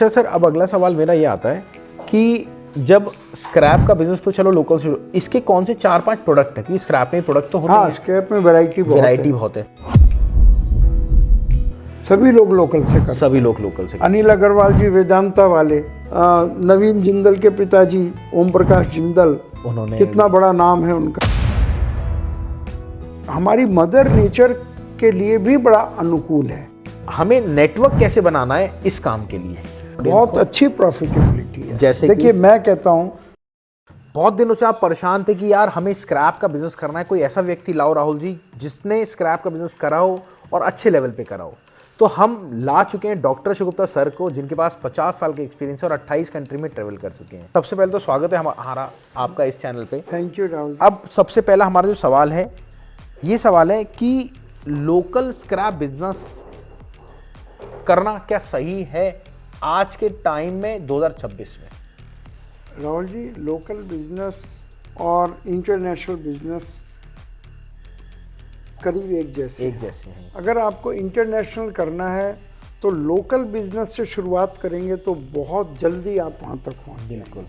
अच्छा सर, अब अगला सवाल मेरा ये आता है कि जब स्क्रैप का बिजनेस तो चलो लोकल से, इसके कौन से 4-5 प्रोडक्ट है? क्योंकि स्क्रैप में प्रोडक्ट तो होते हाँ, हैं, स्क्रैप में वैरायटी बहुत है। सभी लोग लोकल से करते सभी लोग लोकल से। अनिल अग्रवाल जी वेदांता वाले, नवीन जिंदल के पिताजी ओम प्रकाश जिंदल, उन्होंने कितना बड़ा नाम है उनका। हमारी मदर नेचर के लिए भी बड़ा अनुकूल है। हमें नेटवर्क कैसे बनाना है इस काम के लिए? बहुत अच्छी प्रॉफिटेबिलिटी है। जैसे देखिए, मैं कहता हूँ बहुत दिनों से आप परेशान थे कि यार हमें स्क्रैप का बिजनेस करना है, कोई ऐसा व्यक्ति लाओ राहुल जी जिसने स्क्रैप का बिजनेस करा हो और अच्छे लेवल पे करा हो। तो हम ला चुके हैं डॉक्टर शिवगुप्ता सर को, जिनके पास 50 साल के एक्सपीरियंस है और 28 कंट्री में ट्रेवल कर चुके हैं। सबसे पहले तो स्वागत है हमारा आपका इस चैनल पे। Thank you Rahul. अब सबसे पहला हमारा जो सवाल है, ये सवाल है कि लोकल स्क्रैप बिजनेस करना क्या सही है आज के टाइम में 2026 में? राहुल जी, लोकल बिजनेस और इंटरनेशनल बिजनेस करीब एक जैसे हैं। अगर आपको इंटरनेशनल करना है तो लोकल बिजनेस से शुरुआत करेंगे तो बहुत जल्दी आप वहाँ तक पहुँच। बिल्कुल।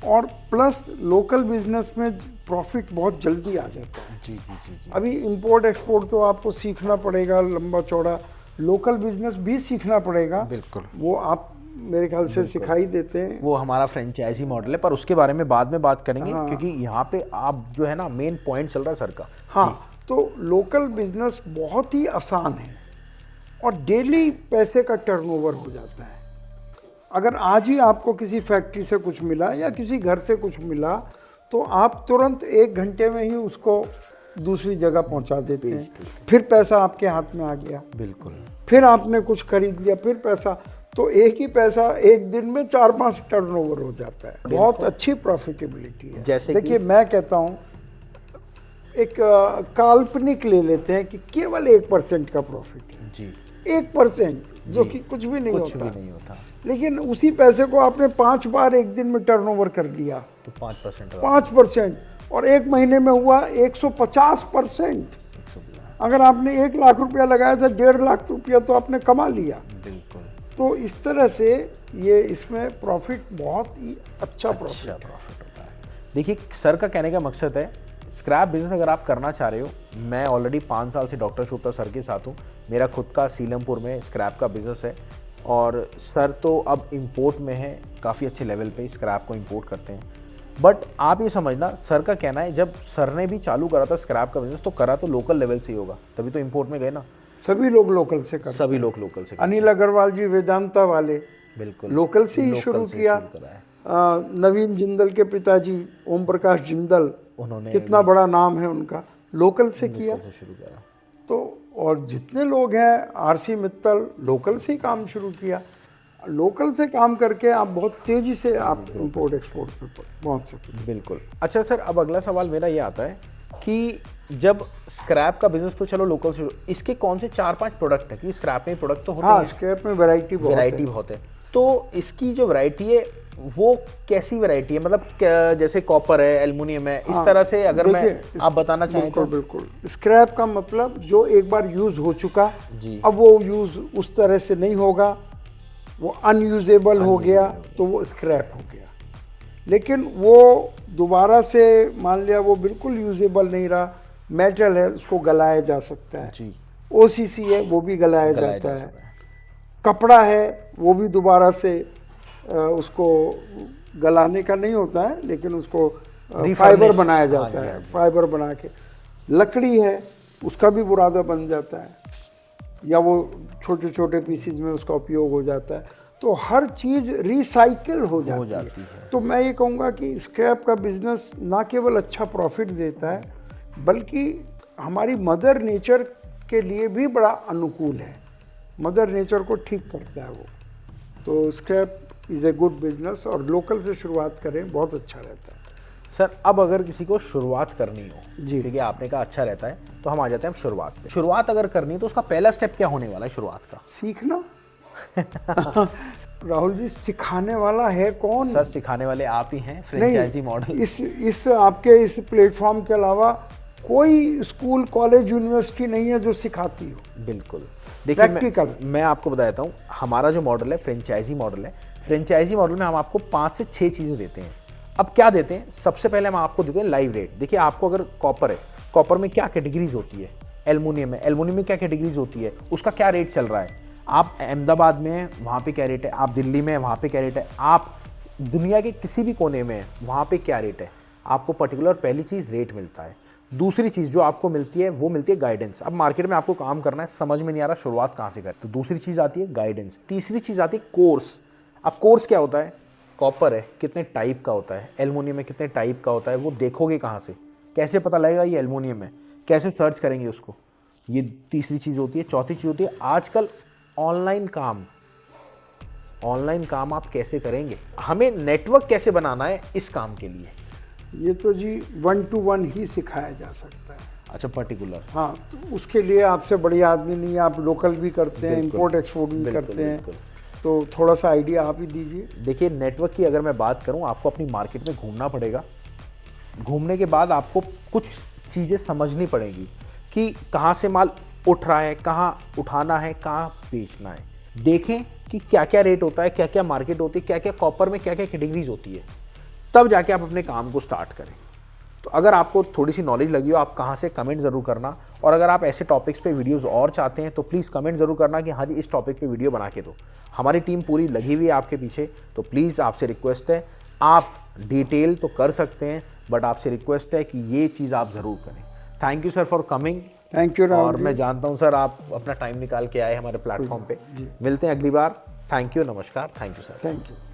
और प्लस लोकल बिजनेस में प्रॉफिट बहुत जल्दी आ जाता है। जी जी जी जी। अभी इंपोर्ट एक्सपोर्ट तो आपको सीखना पड़ेगा लंबा चौड़ा, लोकल बिजनेस भी सीखना पड़ेगा। बिल्कुल। वो आप मेरे ख्याल से सिखाई देते हैं। वो हमारा फ्रेंचाइजी मॉडल है, पर उसके बारे में बाद में बात करेंगे। हाँ। क्योंकि यहाँ पे आप जो है ना मेन पॉइंट चल रहा है सर का। हाँ, तो लोकल बिजनेस बहुत ही आसान है और डेली पैसे का टर्नओवर हो जाता है। अगर आज ही आपको किसी फैक्ट्री से कुछ मिला या किसी घर से कुछ मिला तो आप तुरंत 1 घंटे में ही उसको दूसरी जगह पहुंचा देते हैं। फिर पैसा आपके हाथ में आ गया। बिल्कुल। फिर आपने कुछ खरीद लिया, फिर पैसा, तो एक ही पैसा एक दिन में 4-5 टर्नओवर हो जाता है। बहुत अच्छी प्रॉफिटेबिलिटी है। जैसे देखिए, मैं कहता हूँ एक काल्पनिक ले लेते हैं कि केवल 1% का प्रॉफिट है जी। 1% जो कि कुछ भी नहीं होता। लेकिन उसी पैसे को आपने 5 बार एक दिन में टर्नओवर कर लिया तो 5%, और 1 महीने में हुआ 150%। अगर आपने 1 लाख रुपया लगाया था, 1.5 लाख रुपया तो आपने कमा लिया। बिल्कुल। तो इस तरह से ये इसमें प्रॉफिट बहुत ही अच्छा प्रॉफिट होता है। देखिए, सर का कहने का मकसद है स्क्रैप बिजनेस अगर आप करना चाह रहे हो, मैं ऑलरेडी 5 साल से डॉक्टर शिवगुप्ता सर के साथ हूँ। मेरा खुद का सीलमपुर में स्क्रैप का बिजनेस है और सर तो अब इंपोर्ट में है, काफ़ी अच्छे लेवल पे स्क्रैप को इंपोर्ट करते हैं। बट आप ये समझना, सर का कहना है जब सर ने भी चालू करा था स्क्रैप का बिजनेस तो करा तो लोकल लेवल से ही होगा, तभी तो इंपोर्ट में गए ना। सभी लोग लोकल से करते हैं। सभी लोग लोकल से। अनिल अग्रवाल जी वेदांता वाले, बिल्कुल लोकल से ही शुरू किया। नवीन जिंदल के पिताजी ओम प्रकाश जिंदल, उन्होंने कितना बड़ा नाम है उनका, लोकल से किया शुरू किया। तो और जितने लोग हैं, आरसी मित्तल, लोकल से ही काम शुरू किया। लोकल से काम करके आप बहुत तेजी से आप इंपोर्ट एक्सपोर्ट पे पहुंच सकते हैं। बिल्कुल। अच्छा सर, अब अगला सवाल मेरा ये आता है कि जब स्क्रैप का बिजनेस तो चलो लोकल से, इसके कौन से 4-5 प्रोडक्ट है? क्योंकि स्क्रैप में प्रोडक्ट तो होते हैं। हाँ, स्क्रैप में वैरायटी बहुत है। तो इसकी जो वैरायटी है वो कैसी वैरायटी है? मतलब जैसे कॉपर है, एल्युमिनियम है, इस तरह से अगर आप बताना चाहें तो। बिल्कुल। स्क्रैप का मतलब जो एक बार यूज हो चुका जी, अब वो यूज उस तरह से नहीं होगा, वो अनयूजेबल हो गया तो वो स्क्रैप हो गया। लेकिन वो दोबारा से मान लिया वो बिल्कुल यूजेबल नहीं रहा, मेटल है, उसको गलाया जा सकता है जी। ओसीसी है, वो भी गलाया जाता है। कपड़ा है, वो भी दोबारा से उसको गलाने का नहीं होता है, लेकिन उसको फाइबर बनाया जाता है। फाइबर बना के, लकड़ी है, उसका भी बुरादा बन जाता है, या वो छोटे छोटे पीसीज में उसका उपयोग हो जाता है। तो हर चीज़ रिसाइकिल हो जाती है। तो मैं ये कहूँगा कि स्क्रैप का बिजनेस ना केवल अच्छा प्रॉफिट देता है, बल्कि हमारी मदर नेचर के लिए भी बड़ा अनुकूल है। मदर नेचर को ठीक करता है वो। तो scrap is a good business और लोकल से शुरुआत करें, बहुत अच्छा रहता है। सर, अब अगर किसी को शुरुआत करनी हो जी, ठीक है, आपने कहा अच्छा रहता है, तो हम आ जाते हैं शुरुआत पे। शुरुआत अगर करनी है तो उसका पहला स्टेप क्या होने वाला है शुरुआत का? सीखना। राहुल जी, सिखाने वाला है कौन? सर, सिखाने वाले आप ही हैं, फ्रेंचाइजी मॉडल। इस आपके इस प्लेटफॉर्म के अलावा कोई स्कूल कॉलेज यूनिवर्सिटी नहीं है जो सिखाती हो। बिल्कुल। देखिए प्रैक्टिकल। मैं आपको बता देता हूँ, हमारा जो मॉडल है फ्रेंचाइजी मॉडल है। फ्रेंचाइजी मॉडल में हम आपको 5 से 6 चीज़ें देते हैं। अब क्या देते हैं, सबसे पहले हम आपको देते हैं लाइव रेट। देखिए आपको अगर कॉपर है, कॉपर में क्या कैटेगरीज होती है, एल्युमिनियम है, एल्युमिनियम में क्या कैटेगरीज होती है, उसका क्या रेट चल रहा है। आप अहमदाबाद में हैं, वहाँ पे क्या रेट है, आप दिल्ली में हैं, वहाँ पे क्या रेट है, आप दुनिया के किसी भी कोने में हैं, वहाँ पे क्या रेट है। आपको पर्टिकुलर पहली चीज़ रेट मिलता है। दूसरी चीज़ जो आपको मिलती है वो मिलती है गाइडेंस। अब मार्केट में आपको काम करना है, समझ में नहीं आ रहा शुरुआत कहाँ से करें, तो दूसरी चीज़ आती है गाइडेंस। तीसरी चीज़ आती है कोर्स। अब कोर्स क्या होता है, कॉपर है कितने टाइप का होता है, एल्युमिनियम में कितने टाइप का होता है, वो देखोगे कहाँ से, कैसे पता लगेगा ये एल्युमिनियम है, कैसे सर्च करेंगे उसको, ये तीसरी चीज़ होती है। चौथी चीज़ होती है आजकल ऑनलाइन काम। ऑनलाइन काम आप कैसे करेंगे, हमें नेटवर्क कैसे बनाना है इस काम के लिए। ये तो जी 1 to 1 ही सिखाया जा सकता है। अच्छा पर्टिकुलर। हाँ, तो उसके लिए आपसे बढ़िया आदमी नहीं है। आप लोकल भी करते हैं, बिल्कुल, इंपोर्ट एक्सपोर्ट भी बिल्कुल, करते हैं, बिल्कुल। तो थोड़ा सा आइडिया आप ही दीजिए। देखिए नेटवर्क की अगर मैं बात करूं, आपको अपनी मार्केट में घूमना पड़ेगा। घूमने के बाद आपको कुछ चीज़ें समझनी पड़ेगी कि कहाँ से माल उठ रहा है, कहाँ उठाना है, कहाँ बेचना है। देखें कि क्या क्या रेट होता है, क्या क्या मार्केट होती है, क्या क्या कॉपर में क्या क्या कैटेगरीज होती है, तब जाके आप अपने काम को स्टार्ट करें। तो अगर आपको थोड़ी सी नॉलेज लगी हो, आप कहाँ से कमेंट ज़रूर करना। और अगर आप ऐसे टॉपिक्स पे वीडियोस और चाहते हैं तो प्लीज़ कमेंट ज़रूर करना कि हाँ जी इस टॉपिक पे वीडियो बना के दो। हमारी टीम पूरी लगी हुई है आपके पीछे। तो प्लीज़ आपसे रिक्वेस्ट है, आप डिटेल तो कर सकते हैं बट आपसे रिक्वेस्ट है कि ये चीज़ आप ज़रूर करें। Thank you sir for coming. Thank you Rahul और जी। मैं जानता हूँ सर आप अपना टाइम निकाल के आए हमारे प्लेटफॉर्म पे। मिलते हैं अगली बार। थैंक यू, नमस्कार, thank you sir. Thank you.